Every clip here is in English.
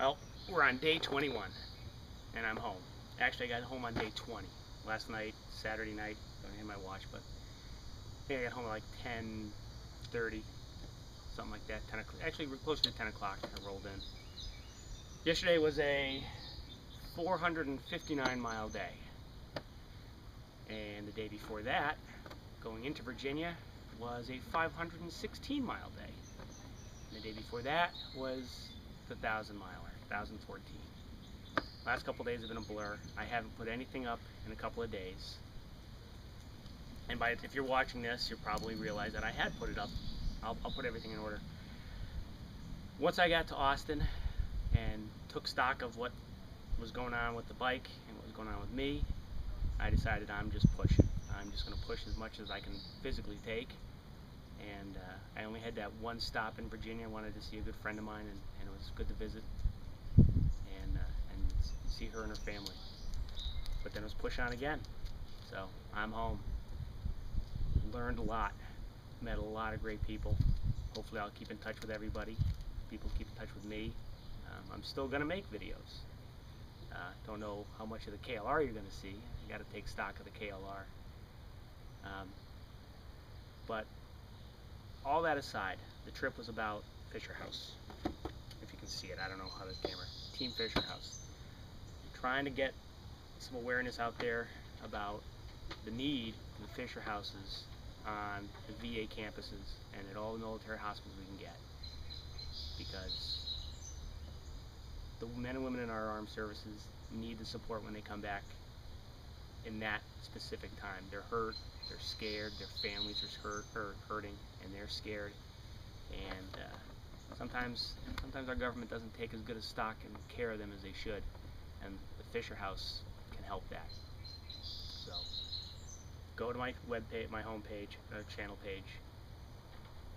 Well, we're on day 21, and I'm home. Actually, I got home on day 20. Last night, Saturday night, don't have my watch, but I think I got home at like 10:30, something like that. 10 o'clock. Actually, we're closer to 10 o'clock. I rolled in. Yesterday was a 459-mile day, and the day before that, going into Virginia, was a 516-mile day. And the day before that was the 1,000-miler, 1,014. Last couple days have been a blur. I haven't put anything up in a couple of days. And if you're watching this, you'll probably realize that I had put it up. I'll put everything in order. Once I got to Austin and took stock of what was going on with the bike and what was going on with me, I decided I'm just pushing. I'm just going to push as much as I can physically take. And I only had that one stop in Virginia. I wanted to see a good friend of mine, and it was good to visit and see her and her family. But then it was push on again. So I'm home. Learned a lot. Met a lot of great people. Hopefully I'll keep in touch with everybody. People keep in touch with me. I'm still going to make videos. Don't know how much of the KLR you're going to see. You got to take stock of the KLR. But all that aside, the trip was about Fisher House. If you can see it, I don't know how the camera. Team Fisher House. Trying to get some awareness out there about the need for the Fisher Houses on the VA campuses and at all the military hospitals we can get, because the men and women in our armed services need the support when they come back in that specific time. They're hurt, they're scared, their families are hurting, and they're scared, and sometimes our government doesn't take as good a stock and care of them as they should, and the Fisher House can help that. So go to my webpage, my homepage, channel page,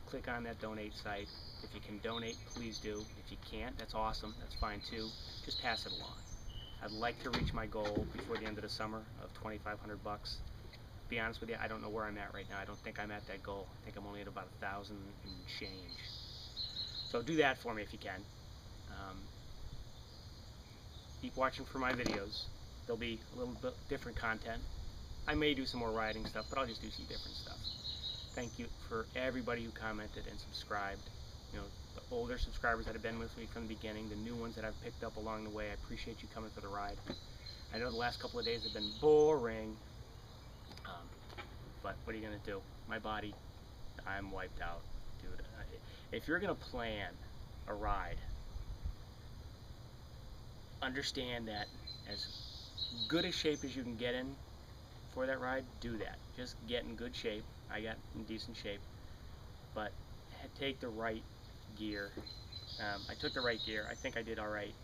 click on that donate site. If you can donate, please do. If you can't, that's awesome, that's fine too. Just pass it along. I'd like to reach my goal before the end of the summer of $2,500. To be honest with you, I don't know where I'm at right now. I don't think I'm at that goal. I think I'm only at about 1,000 and change. So do that for me if you can. Keep watching for my videos. There'll be a little bit different content. I may do some more riding stuff, but I'll just do some different stuff. Thank you for everybody who commented and subscribed. You know, the older subscribers that have been with me from the beginning, the new ones that I've picked up along the way, I appreciate you coming for the ride. I know the last couple of days have been boring, but what are you going to do? My body, I'm wiped out, dude. If you're going to plan a ride, understand that as good a shape as you can get in for that ride, do that. Just get in good shape. I got in decent shape, but take the right gear. I took the right gear. I think I did all right.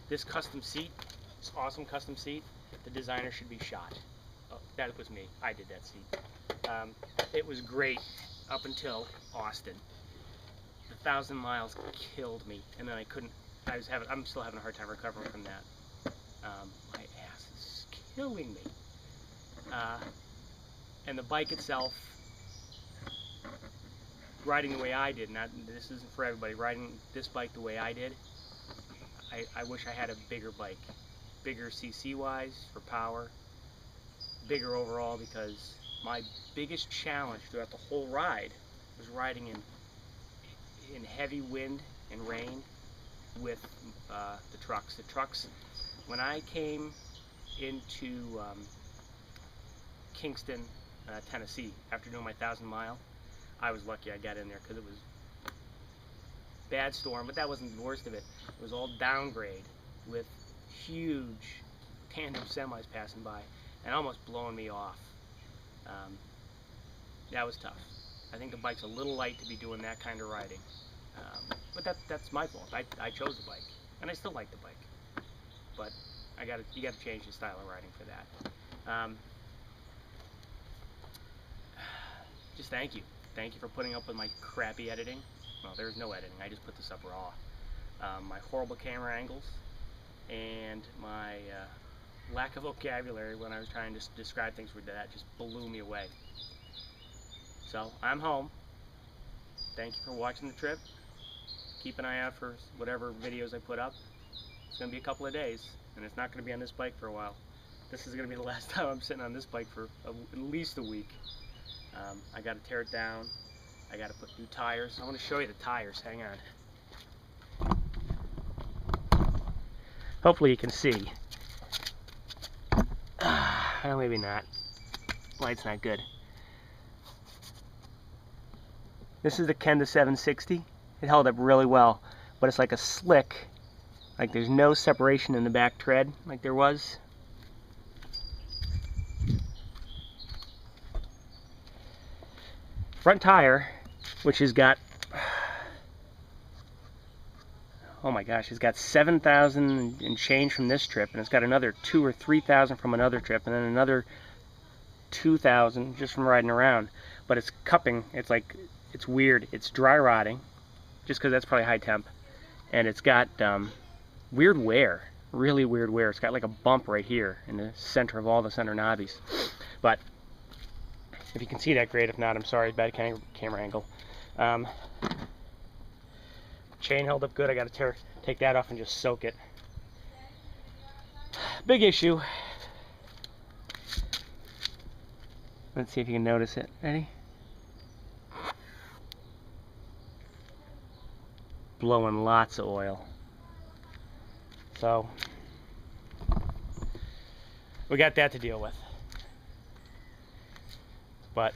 This custom seat, this awesome custom seat, the designer should be shot. Oh, that was me. I did that seat. It was great up until Austin. The 1,000 miles killed me, and then I couldn't. I'm still having a hard time recovering from that. My ass is killing me. And the bike itself, riding the way I did, this isn't for everybody, riding this bike the way I did, I wish I had a bigger bike. Bigger CC wise, for power, bigger overall, because my biggest challenge throughout the whole ride was riding in heavy wind and rain with the trucks. The trucks, when I came into Kingston, Tennessee, after doing my 1,000-mile, I was lucky I got in there because it was bad storm, but that wasn't the worst of it. It was all downgrade with huge tandem semis passing by and almost blowing me off. That was tough. I think the bike's a little light to be doing that kind of riding, but that's my fault. I chose the bike, and I still like the bike, but you got to change the style of riding for that. Just thank you. Thank you for putting up with my crappy editing. Well, there's no editing. I just put this up raw. My horrible camera angles and my lack of vocabulary when I was trying to describe things with that just blew me away. So, I'm home. Thank you for watching the trip. keep an eye out for whatever videos I put up. It's going to be a couple of days, and it's not going to be on this bike for a while. This is going to be the last time I'm sitting on this bike for at least a week. I got to tear it down. I got to put new tires. I want to show you the tires. Hang on. Hopefully you can see. Well, maybe not. Light's not good. This is the Kenda 760. It held up really well, but it's like a slick. Like there's no separation in the back tread like there was. Front tire, which has got, oh my gosh, it's got 7,000 and change from this trip, and it's got another 2,000 or 3,000 from another trip, and then another 2,000 just from riding around. But it's cupping. It's like, it's weird. It's dry rotting, just because that's probably high temp, and it's got weird wear, really weird wear. It's got like a bump right here in the center of all the center knobbies. But if you can see that, great. If not, I'm sorry, bad camera angle. Chain held up good. I got to take that off and just soak it. Big issue. Let's see if you can notice it. Ready? Blowing lots of oil. So we got that to deal with. But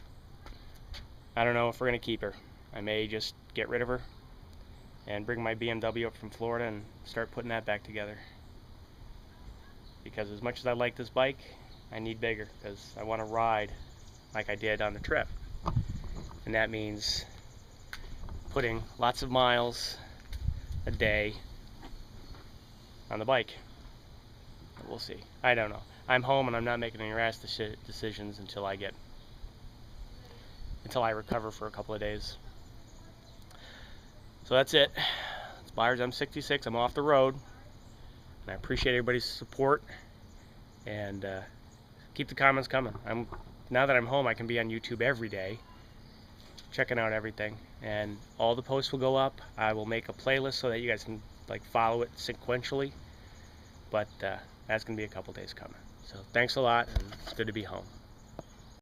I don't know if we're going to keep her. I may just get rid of her and bring my BMW up from Florida and start putting that back together. Because as much as I like this bike, I need bigger because I want to ride like I did on the trip. And that means putting lots of miles a day on the bike. We'll see. I don't know. I'm home and I'm not making any rash decisions until I recover for a couple of days. So that's it. It's Byers M66. I'm off the road. And I appreciate everybody's support. And keep the comments coming. Now that I'm home, I can be on YouTube every day, checking out everything. And all the posts will go up. I will make a playlist so that you guys can like follow it sequentially. But that's going to be a couple days coming. So thanks a lot, and it's good to be home.